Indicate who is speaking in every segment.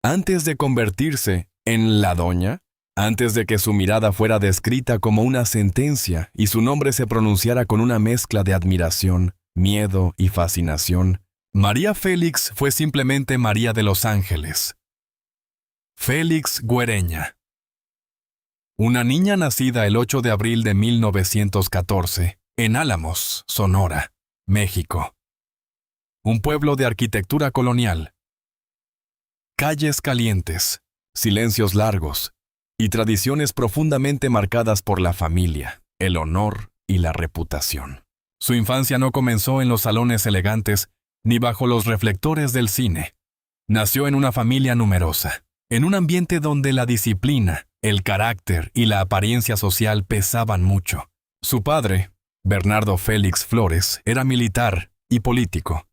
Speaker 1: Antes de convertirse en la doña, antes de que su mirada fuera descrita como una sentencia y su nombre se pronunciara con una mezcla de admiración, miedo y fascinación, María Félix fue simplemente María de los Ángeles. Félix Güereña. Una niña nacida el 8 de abril de 1914, en Álamos, Sonora, México. Un pueblo de arquitectura colonial. Calles calientes, silencios largos y tradiciones profundamente marcadas por la familia, el honor y la reputación. Su infancia no comenzó en los salones elegantes ni bajo los reflectores del cine. Nació en una familia numerosa, en un ambiente donde la disciplina, el carácter y la apariencia social pesaban mucho. Su padre, Bernardo Félix Flores, era militar y político.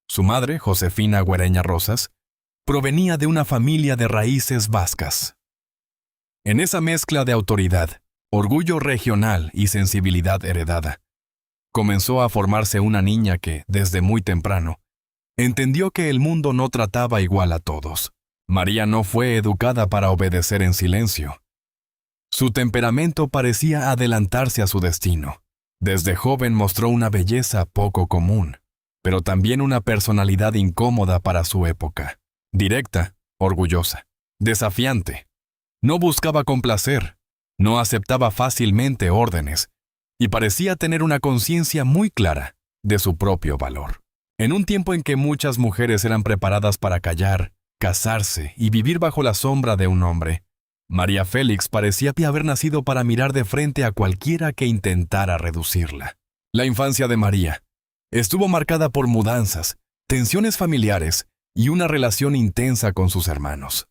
Speaker 1: Su madre, Josefina Güereña Rosas, provenía de una familia de raíces vascas. En esa mezcla de autoridad, orgullo regional y sensibilidad heredada, comenzó a formarse una niña que, desde muy temprano, entendió que el mundo no trataba igual a todos. María no fue educada para obedecer en silencio. Su temperamento parecía adelantarse a su destino. Desde joven mostró una belleza poco común, pero también una personalidad incómoda para su época. Directa, orgullosa, desafiante. No buscaba complacer, no aceptaba fácilmente órdenes y parecía tener una conciencia muy clara de su propio valor. En un tiempo en que muchas mujeres eran preparadas para callar, casarse y vivir bajo la sombra de un hombre, María Félix parecía haber nacido para mirar de frente a cualquiera que intentara reducirla. La infancia de María estuvo marcada por mudanzas, tensiones familiares y una relación intensa con sus hermanos.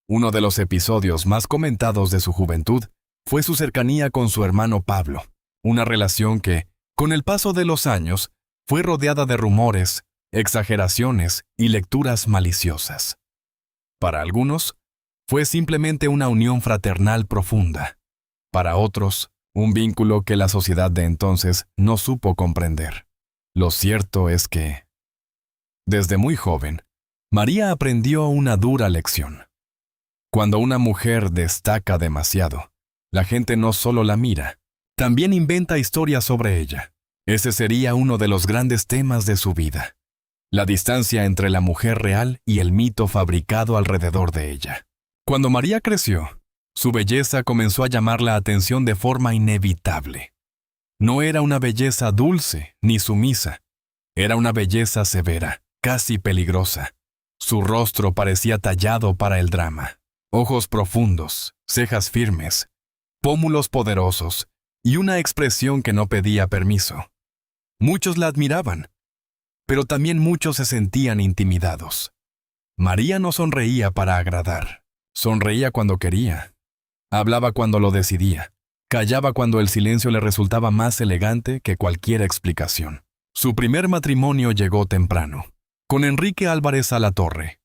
Speaker 1: Uno de los episodios más comentados de su juventud fue su cercanía con su hermano Pablo, una relación que, con el paso de los años, fue rodeada de rumores, exageraciones y lecturas maliciosas. Para algunos, fue simplemente una unión fraternal profunda. Para otros, un vínculo que la sociedad de entonces no supo comprender. Lo cierto es que, desde muy joven, María aprendió una dura lección. Cuando una mujer destaca demasiado, la gente no solo la mira, también inventa historias sobre ella. Ese sería uno de los grandes temas de su vida: la distancia entre la mujer real y el mito fabricado alrededor de ella. Cuando María creció, su belleza comenzó a llamar la atención de forma inevitable. No era una belleza dulce ni sumisa, era una belleza severa, casi peligrosa. Su rostro parecía tallado para el drama. Ojos profundos, cejas firmes, pómulos poderosos y una expresión que no pedía permiso. Muchos la admiraban, pero también muchos se sentían intimidados. María no sonreía para agradar. Sonreía cuando quería. Hablaba cuando lo decidía. Callaba cuando el silencio le resultaba más elegante que cualquier explicación. Su primer matrimonio llegó temprano, con Enrique Álvarez Alatorre.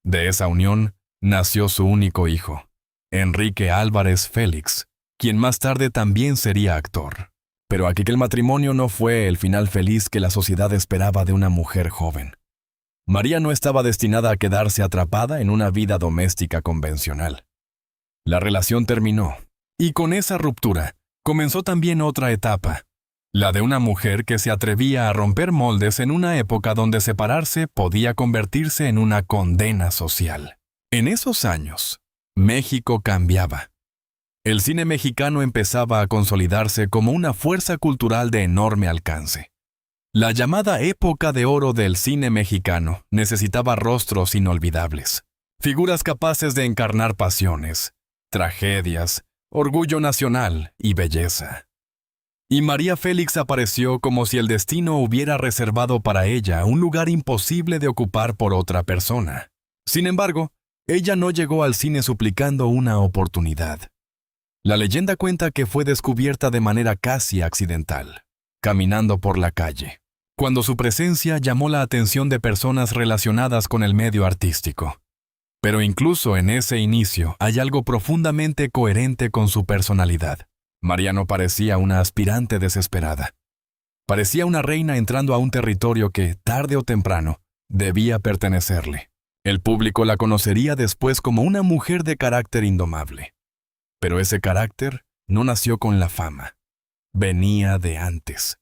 Speaker 1: De esa unión nació su único hijo, Enrique Álvarez Félix, quien más tarde también sería actor. Pero aquel matrimonio no fue el final feliz que la sociedad esperaba de una mujer joven. María no estaba destinada a quedarse atrapada en una vida doméstica convencional. La relación terminó, y con esa ruptura comenzó también otra etapa, la de una mujer que se atrevía a romper moldes en una época donde separarse podía convertirse en una condena social. En esos años, México cambiaba. El cine mexicano empezaba a consolidarse como una fuerza cultural de enorme alcance. La llamada época de oro del cine mexicano necesitaba rostros inolvidables, figuras capaces de encarnar pasiones, tragedias, orgullo nacional y belleza. Y María Félix apareció como si el destino hubiera reservado para ella un lugar imposible de ocupar por otra persona. Sin embargo, ella no llegó al cine suplicando una oportunidad. La leyenda cuenta que fue descubierta de manera casi accidental, caminando por la calle, cuando su presencia llamó la atención de personas relacionadas con el medio artístico. Pero incluso en ese inicio hay algo profundamente coherente con su personalidad. María no parecía una aspirante desesperada. Parecía una reina entrando a un territorio que, tarde o temprano, debía pertenecerle. El público la conocería después como una mujer de carácter indomable. Pero ese carácter no nació con la fama. Venía de antes.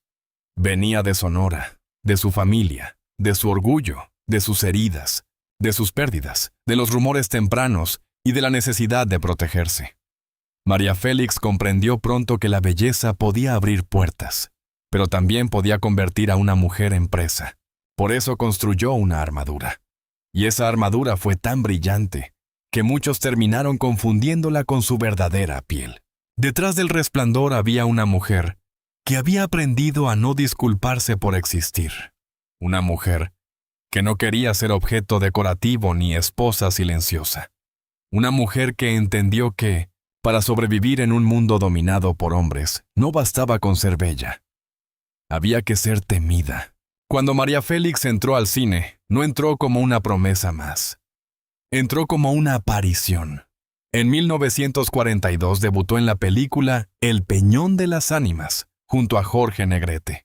Speaker 1: Venía de Sonora, de su familia, de su orgullo, de sus heridas, de sus pérdidas, de los rumores tempranos y de la necesidad de protegerse. María Félix comprendió pronto que la belleza podía abrir puertas, pero también podía convertir a una mujer en presa. Por eso construyó una armadura. Y esa armadura fue tan brillante que muchos terminaron confundiéndola con su verdadera piel. Detrás del resplandor había una mujer que había aprendido a no disculparse por existir. Una mujer que no quería ser objeto decorativo ni esposa silenciosa. Una mujer que entendió que, para sobrevivir en un mundo dominado por hombres, no bastaba con ser bella. Había que ser temida. Cuando María Félix entró al cine, no entró como una promesa más. Entró como una aparición. En 1942 debutó en la película El Peñón de las Ánimas, junto a Jorge Negrete.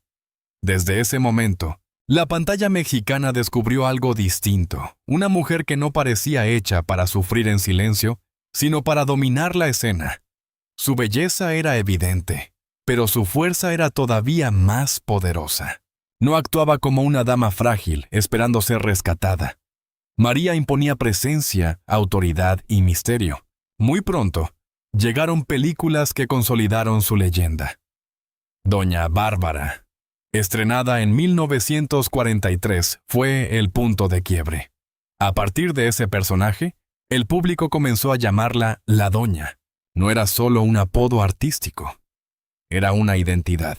Speaker 1: Desde ese momento, la pantalla mexicana descubrió algo distinto, una mujer que no parecía hecha para sufrir en silencio, sino para dominar la escena. Su belleza era evidente, pero su fuerza era todavía más poderosa. No actuaba como una dama frágil, esperando ser rescatada. María imponía presencia, autoridad y misterio. Muy pronto, llegaron películas que consolidaron su leyenda. Doña Bárbara, estrenada en 1943, fue el punto de quiebre. A partir de ese personaje, el público comenzó a llamarla la Doña. No era solo un apodo artístico, era una identidad.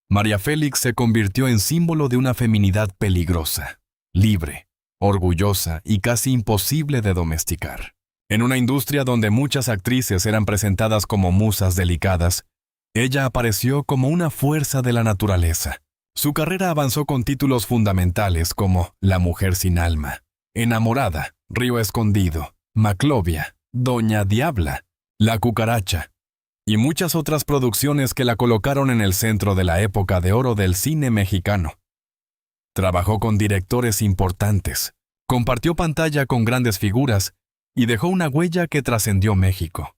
Speaker 1: María Félix se convirtió en símbolo de una feminidad peligrosa, libre, orgullosa y casi imposible de domesticar. En una industria donde muchas actrices eran presentadas como musas delicadas, ella apareció como una fuerza de la naturaleza. Su carrera avanzó con títulos fundamentales como La mujer sin alma, Enamorada, Río escondido, Maclovia, Doña Diabla, La cucaracha, y muchas otras producciones que la colocaron en el centro de la época de oro del cine mexicano. Trabajó con directores importantes, compartió pantalla con grandes figuras y dejó una huella que trascendió México.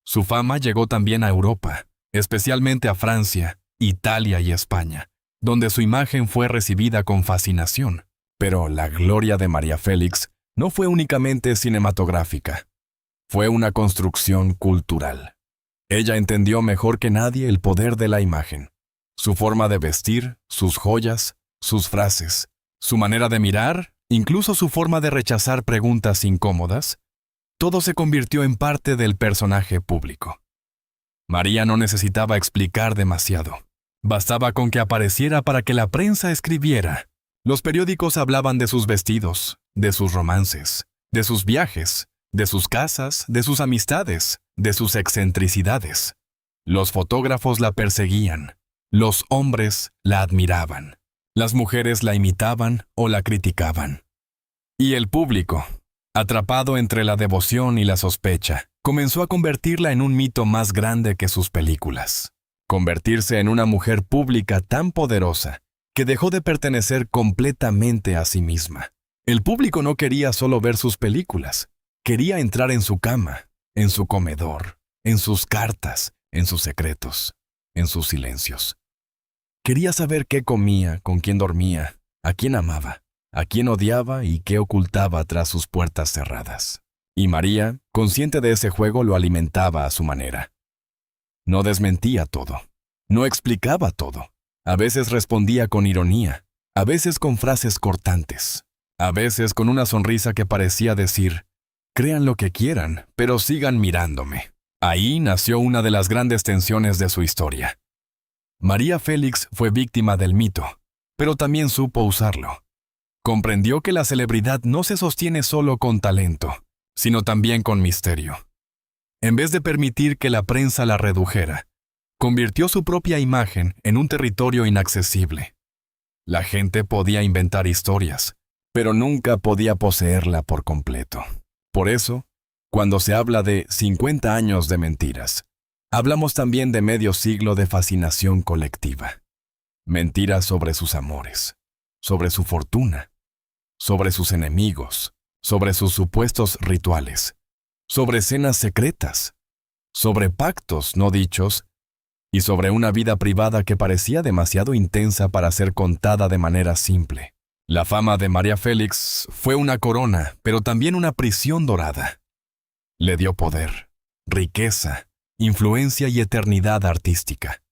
Speaker 1: Su fama llegó también a Europa, especialmente a Francia, Italia y España, donde su imagen fue recibida con fascinación. Pero la gloria de María Félix no fue únicamente cinematográfica, fue una construcción cultural. Ella entendió mejor que nadie el poder de la imagen. Su forma de vestir, sus joyas, sus frases, su manera de mirar, incluso su forma de rechazar preguntas incómodas, todo se convirtió en parte del personaje público. María no necesitaba explicar demasiado. Bastaba con que apareciera para que la prensa escribiera. Los periódicos hablaban de sus vestidos, de sus romances, de sus viajes, de sus casas, de sus amistades, de sus excentricidades. Los fotógrafos la perseguían, los hombres la admiraban, las mujeres la imitaban o la criticaban. Y el público, atrapado entre la devoción y la sospecha, comenzó a convertirla en un mito más grande que sus películas. Convertirse en una mujer pública tan poderosa que dejó de pertenecer completamente a sí misma. El público no quería solo ver sus películas, quería entrar en su cama, en su comedor, en sus cartas, en sus secretos, en sus silencios. Quería saber qué comía, con quién dormía, a quién amaba, a quién odiaba y qué ocultaba tras sus puertas cerradas. Y María, consciente de ese juego, lo alimentaba a su manera. No desmentía todo, no explicaba todo. A veces respondía con ironía, a veces con frases cortantes, a veces con una sonrisa que parecía decir: crean lo que quieran, pero sigan mirándome. Ahí nació una de las grandes tensiones de su historia. María Félix fue víctima del mito, pero también supo usarlo. Comprendió que la celebridad no se sostiene solo con talento, sino también con misterio. En vez de permitir que la prensa la redujera, convirtió su propia imagen en un territorio inaccesible. La gente podía inventar historias, pero nunca podía poseerla por completo. Por eso, cuando se habla de 50 años de mentiras, hablamos también de medio siglo de fascinación colectiva. Mentiras sobre sus amores, sobre su fortuna, sobre sus enemigos, sobre sus supuestos rituales, sobre escenas secretas, sobre pactos no dichos y sobre una vida privada que parecía demasiado intensa para ser contada de manera simple. La fama de María Félix fue una corona, pero también una prisión dorada. Le dio poder, riqueza, influencia y eternidad artística.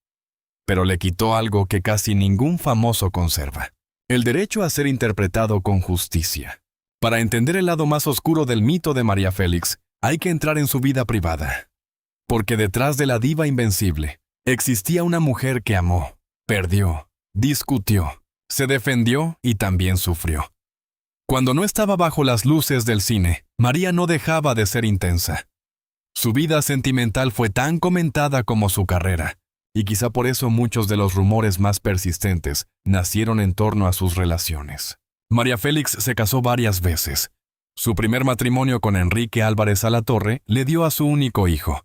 Speaker 1: Pero le quitó algo que casi ningún famoso conserva: el derecho a ser interpretado con justicia. Para entender el lado más oscuro del mito de María Félix, hay que entrar en su vida privada. Porque detrás de la diva invencible, existía una mujer que amó, perdió, discutió, se defendió y también sufrió. Cuando no estaba bajo las luces del cine, María no dejaba de ser intensa. Su vida sentimental fue tan comentada como su carrera, y quizá por eso muchos de los rumores más persistentes nacieron en torno a sus relaciones. María Félix se casó varias veces. Su primer matrimonio con Enrique Álvarez Alatorre le dio a su único hijo,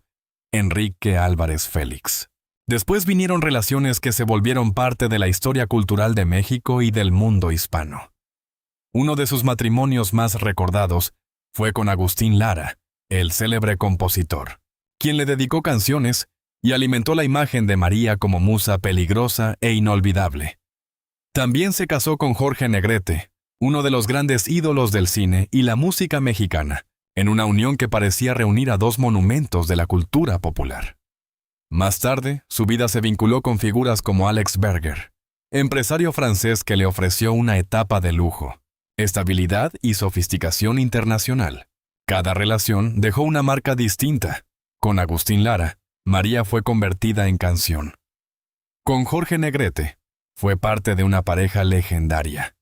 Speaker 1: Enrique Álvarez Félix. Después vinieron relaciones que se volvieron parte de la historia cultural de México y del mundo hispano. Uno de sus matrimonios más recordados fue con Agustín Lara, el célebre compositor, quien le dedicó canciones y alimentó la imagen de María como musa peligrosa e inolvidable. También se casó con Jorge Negrete, uno de los grandes ídolos del cine y la música mexicana, en una unión que parecía reunir a dos monumentos de la cultura popular. Más tarde, su vida se vinculó con figuras como Alex Berger, empresario francés que le ofreció una etapa de lujo, estabilidad y sofisticación internacional. Cada relación dejó una marca distinta. Con Agustín Lara, María fue convertida en canción. Con Jorge Negrete, fue parte de una pareja legendaria.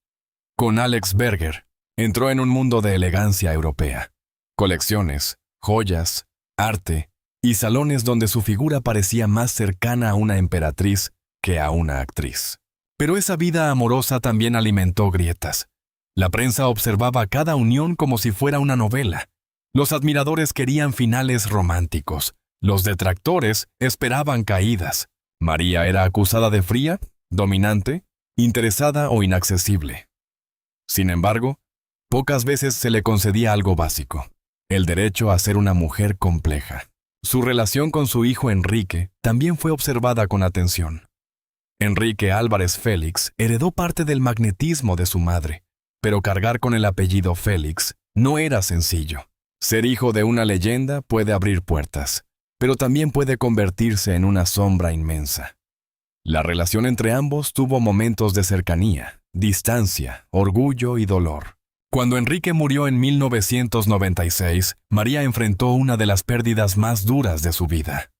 Speaker 1: Con Alex Berger, entró en un mundo de elegancia europea. Colecciones, joyas, arte y salones donde su figura parecía más cercana a una emperatriz que a una actriz. Pero esa vida amorosa también alimentó grietas. La prensa observaba cada unión como si fuera una novela. Los admiradores querían finales románticos. Los detractores esperaban caídas. María era acusada de fría, dominante, interesada o inaccesible. Sin embargo, pocas veces se le concedía algo básico: el derecho a ser una mujer compleja. Su relación con su hijo Enrique también fue observada con atención. Enrique Álvarez Félix heredó parte del magnetismo de su madre, pero cargar con el apellido Félix no era sencillo. Ser hijo de una leyenda puede abrir puertas, pero también puede convertirse en una sombra inmensa. La relación entre ambos tuvo momentos de cercanía, distancia, orgullo y dolor. Cuando Enrique murió en 1996, María enfrentó una de las pérdidas más duras de su vida.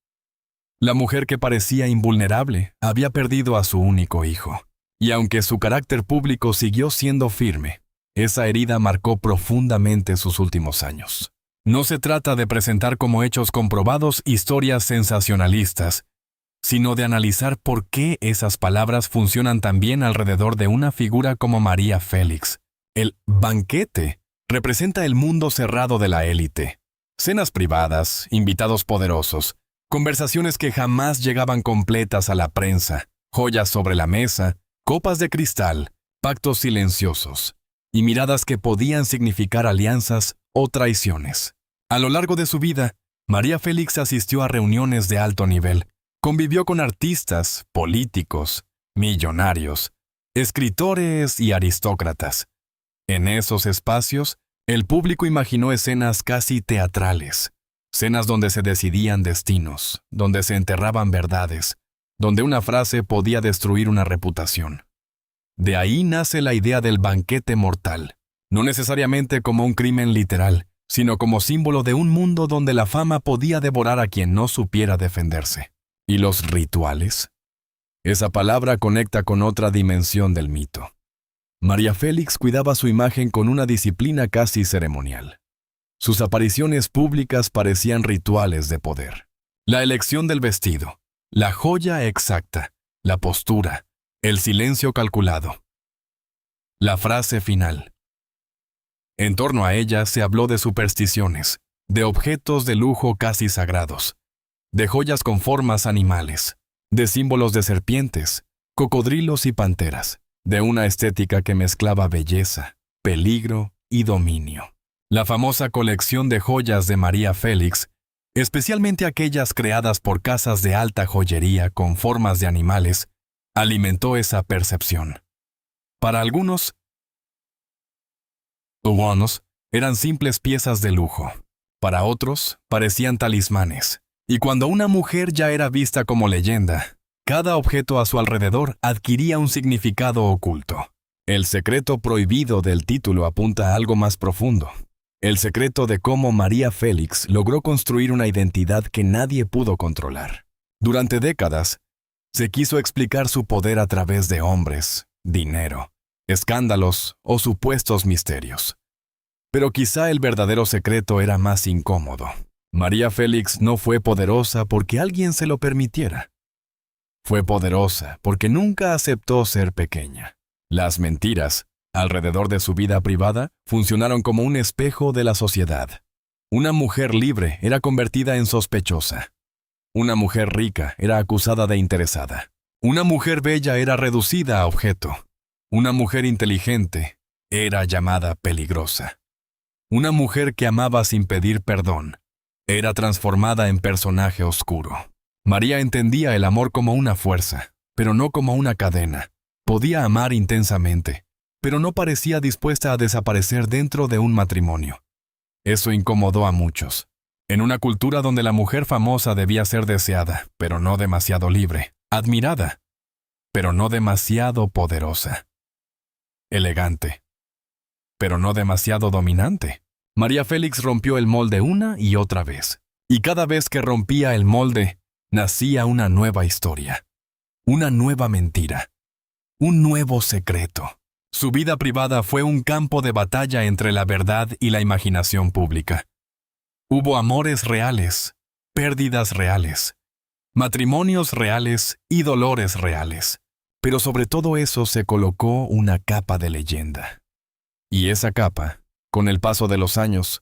Speaker 1: La mujer que parecía invulnerable había perdido a su único hijo, y aunque su carácter público siguió siendo firme, esa herida marcó profundamente sus últimos años. No se trata de presentar como hechos comprobados historias sensacionalistas, sino de analizar por qué esas palabras funcionan tan bien alrededor de una figura como María Félix. El banquete representa el mundo cerrado de la élite. Cenas privadas, invitados poderosos, conversaciones que jamás llegaban completas a la prensa, joyas sobre la mesa, copas de cristal, pactos silenciosos y miradas que podían significar alianzas o traiciones. A lo largo de su vida, María Félix asistió a reuniones de alto nivel, convivió con artistas, políticos, millonarios, escritores y aristócratas. En esos espacios, el público imaginó escenas casi teatrales, escenas donde se decidían destinos, donde se enterraban verdades, donde una frase podía destruir una reputación. De ahí nace la idea del banquete mortal, no necesariamente como un crimen literal, sino como símbolo de un mundo donde la fama podía devorar a quien no supiera defenderse. ¿Y los rituales? Esa palabra conecta con otra dimensión del mito. María Félix cuidaba su imagen con una disciplina casi ceremonial. Sus apariciones públicas parecían rituales de poder. La elección del vestido, la joya exacta, la postura, el silencio calculado. La frase final. En torno a ella se habló de supersticiones, de objetos de lujo casi sagrados, de joyas con formas animales, de símbolos de serpientes, cocodrilos y panteras, de una estética que mezclaba belleza, peligro y dominio. La famosa colección de joyas de María Félix, especialmente aquellas creadas por casas de alta joyería con formas de animales, alimentó esa percepción. Para algunos, humanos eran simples piezas de lujo. Para otros, parecían talismanes. Y cuando una mujer ya era vista como leyenda, cada objeto a su alrededor adquiría un significado oculto. El secreto prohibido del título apunta a algo más profundo. El secreto de cómo María Félix logró construir una identidad que nadie pudo controlar. Durante décadas, se quiso explicar su poder a través de hombres, dinero, escándalos o supuestos misterios. Pero quizá el verdadero secreto era más incómodo. María Félix no fue poderosa porque alguien se lo permitiera. Fue poderosa porque nunca aceptó ser pequeña. Las mentiras alrededor de su vida privada funcionaron como un espejo de la sociedad. Una mujer libre era convertida en sospechosa. Una mujer rica era acusada de interesada. Una mujer bella era reducida a objeto. Una mujer inteligente era llamada peligrosa. Una mujer que amaba sin pedir perdón era transformada en personaje oscuro. María entendía el amor como una fuerza, pero no como una cadena. Podía amar intensamente, pero no parecía dispuesta a desaparecer dentro de un matrimonio. Eso incomodó a muchos. En una cultura donde la mujer famosa debía ser deseada, pero no demasiado libre, admirada, pero no demasiado poderosa, elegante, pero no demasiado dominante. María Félix rompió el molde una y otra vez, y cada vez que rompía el molde, nacía una nueva historia, una nueva mentira, un nuevo secreto. Su vida privada fue un campo de batalla entre la verdad y la imaginación pública. Hubo amores reales, pérdidas reales, matrimonios reales y dolores reales, pero sobre todo eso se colocó una capa de leyenda. Y esa capa, con el paso de los años,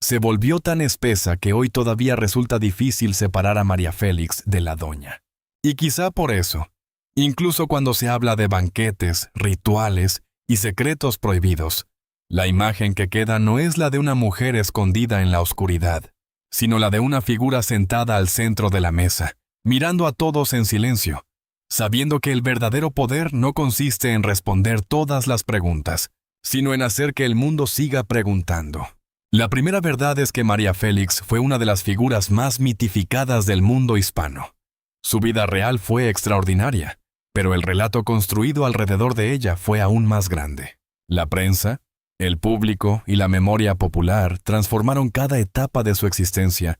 Speaker 1: se volvió tan espesa que hoy todavía resulta difícil separar a María Félix de la doña. Y quizá por eso, incluso cuando se habla de banquetes, rituales y secretos prohibidos, la imagen que queda no es la de una mujer escondida en la oscuridad, sino la de una figura sentada al centro de la mesa, mirando a todos en silencio, sabiendo que el verdadero poder no consiste en responder todas las preguntas, sino en hacer que el mundo siga preguntando. La primera verdad es que María Félix fue una de las figuras más mitificadas del mundo hispano. Su vida real fue extraordinaria, pero el relato construido alrededor de ella fue aún más grande. La prensa, el público y la memoria popular transformaron cada etapa de su existencia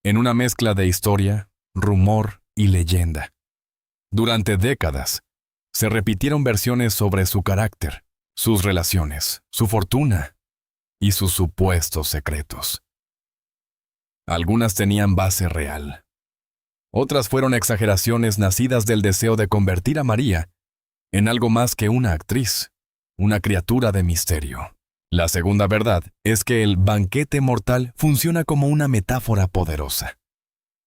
Speaker 1: en una mezcla de historia, rumor y leyenda. Durante décadas, se repitieron versiones sobre su carácter, sus relaciones, su fortuna y sus supuestos secretos. Algunas tenían base real. Otras fueron exageraciones nacidas del deseo de convertir a María en algo más que una actriz, una criatura de misterio. La segunda verdad es que el banquete mortal funciona como una metáfora poderosa.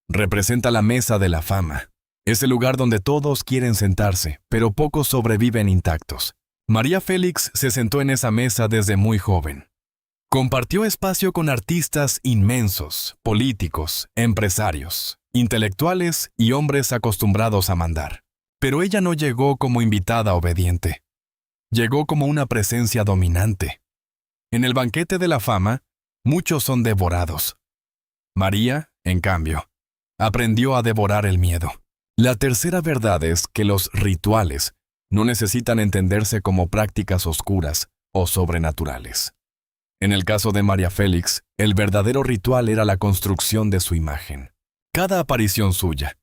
Speaker 1: Representa la mesa de la fama, ese lugar donde todos quieren sentarse, pero pocos sobreviven intactos. María Félix se sentó en esa mesa desde muy joven. Compartió espacio con artistas inmensos, políticos, empresarios, intelectuales y hombres acostumbrados a mandar. Pero ella no llegó como invitada obediente. Llegó como una presencia dominante. En el banquete de la fama, muchos son devorados. María, en cambio, aprendió a devorar el miedo. La tercera verdad es que los rituales no necesitan entenderse como prácticas oscuras o sobrenaturales. En el caso de María Félix, el verdadero ritual era la construcción de su imagen. Cada aparición suya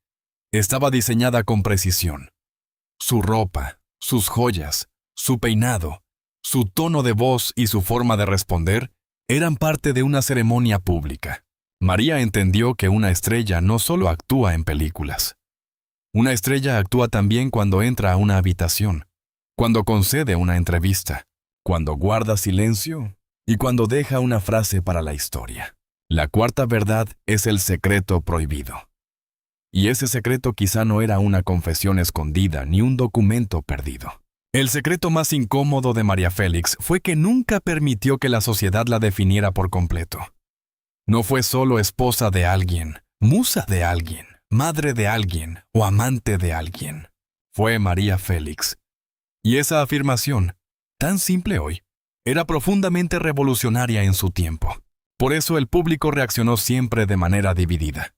Speaker 1: estaba diseñada con precisión. Su ropa, sus joyas, su peinado, su tono de voz y su forma de responder eran parte de una ceremonia pública. María entendió que una estrella no solo actúa en películas. Una estrella actúa también cuando entra a una habitación, cuando concede una entrevista, cuando guarda silencio y cuando deja una frase para la historia. La cuarta verdad es el secreto prohibido. Y ese secreto quizá no era una confesión escondida ni un documento perdido. El secreto más incómodo de María Félix fue que nunca permitió que la sociedad la definiera por completo. No fue solo esposa de alguien, musa de alguien, madre de alguien o amante de alguien. Fue María Félix. Y esa afirmación, tan simple hoy, era profundamente revolucionaria en su tiempo. Por eso el público reaccionó siempre de manera dividida.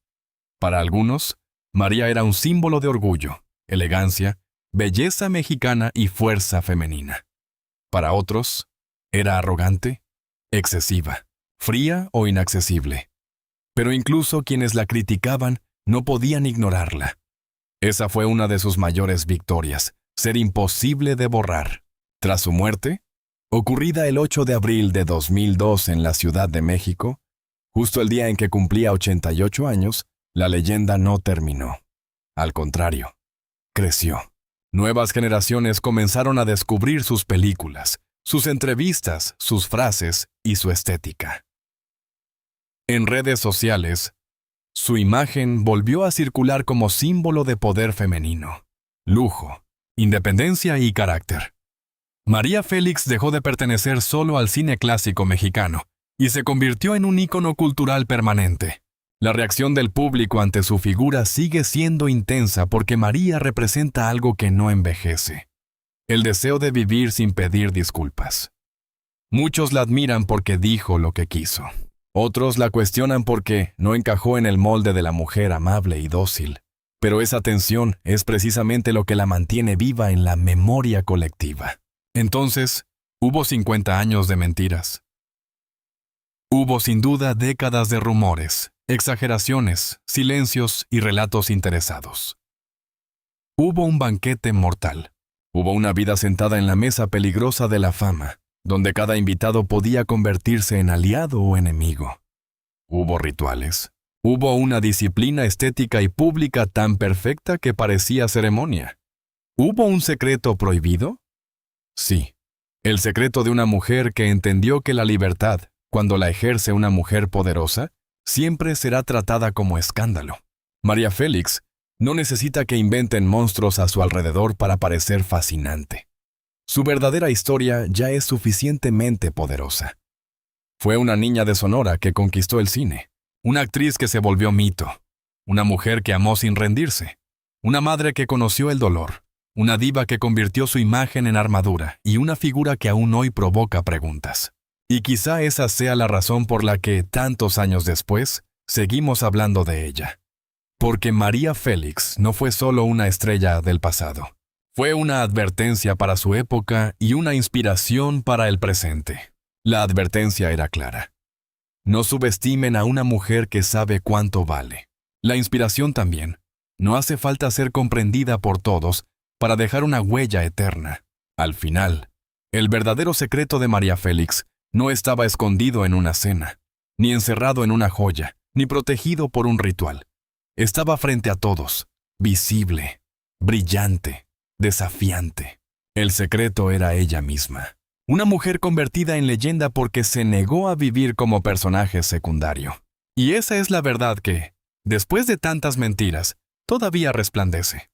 Speaker 1: Para algunos, María era un símbolo de orgullo, elegancia, belleza mexicana y fuerza femenina. Para otros, era arrogante, excesiva, fría o inaccesible. Pero incluso quienes la criticaban no podían ignorarla. Esa fue una de sus mayores victorias, ser imposible de borrar. Tras su muerte, ocurrida el 8 de abril de 2002 en la Ciudad de México, justo el día en que cumplía 88 años, la leyenda no terminó. Al contrario, creció. Nuevas generaciones comenzaron a descubrir sus películas, sus entrevistas, sus frases y su estética. En redes sociales, su imagen volvió a circular como símbolo de poder femenino, lujo, independencia y carácter. María Félix dejó de pertenecer solo al cine clásico mexicano y se convirtió en un ícono cultural permanente. La reacción del público ante su figura sigue siendo intensa porque María representa algo que no envejece: el deseo de vivir sin pedir disculpas. Muchos la admiran porque dijo lo que quiso. Otros la cuestionan porque no encajó en el molde de la mujer amable y dócil. Pero esa tensión es precisamente lo que la mantiene viva en la memoria colectiva. Entonces, hubo 50 años de mentiras. Hubo sin duda décadas de rumores, exageraciones, silencios y relatos interesados. Hubo un banquete mortal. Hubo una vida sentada en la mesa peligrosa de la fama, donde cada invitado podía convertirse en aliado o enemigo. Hubo rituales. Hubo una disciplina estética y pública tan perfecta que parecía ceremonia. ¿Hubo un secreto prohibido? Sí, el secreto de una mujer que entendió que la libertad, cuando la ejerce una mujer poderosa, siempre será tratada como escándalo. María Félix no necesita que inventen monstruos a su alrededor para parecer fascinante. Su verdadera historia ya es suficientemente poderosa. Fue una niña de Sonora que conquistó el cine, una actriz que se volvió mito, una mujer que amó sin rendirse, una madre que conoció el dolor, una diva que convirtió su imagen en armadura y una figura que aún hoy provoca preguntas. Y quizá esa sea la razón por la que, tantos años después, seguimos hablando de ella. Porque María Félix no fue solo una estrella del pasado. Fue una advertencia para su época y una inspiración para el presente. La advertencia era clara: no subestimen a una mujer que sabe cuánto vale. La inspiración también: no hace falta ser comprendida por todos para dejar una huella eterna. Al final, el verdadero secreto de María Félix no estaba escondido en una cena, ni encerrado en una joya, ni protegido por un ritual. Estaba frente a todos, visible, brillante, desafiante. El secreto era ella misma. Una mujer convertida en leyenda porque se negó a vivir como personaje secundario. Y esa es la verdad que, después de tantas mentiras, todavía resplandece.